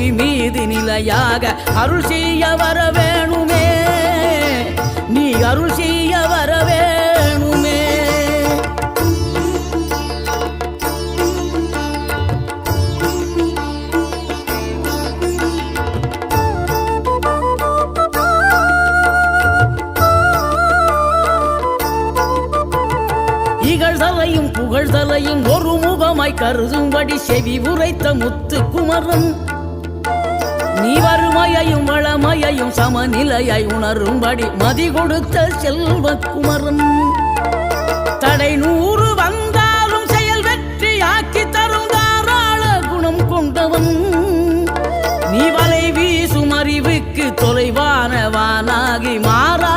புவி மீது நிலையாக அருள் செய்ய வர வேணுமே, நீ அருள் செய்ய வர வேணுமே. இகழ்தலையும் புகழ்தலையும் ஒரு முகமாய் கருதும்படி செவி உரைத்த முத்து குமரன், நீ வறுமையையும் வளமையையும் சமநிலையை உணரும்படி மதி கொடுத்த செல்வ குமரன். தடை 100 வந்தாலும் செயல் வெற்றி ஆக்கி தரும் தாராள குணம் கொண்டவன், நீ வலை வீசும் அறிவுக்கு தொலைவானவானாகி மாறா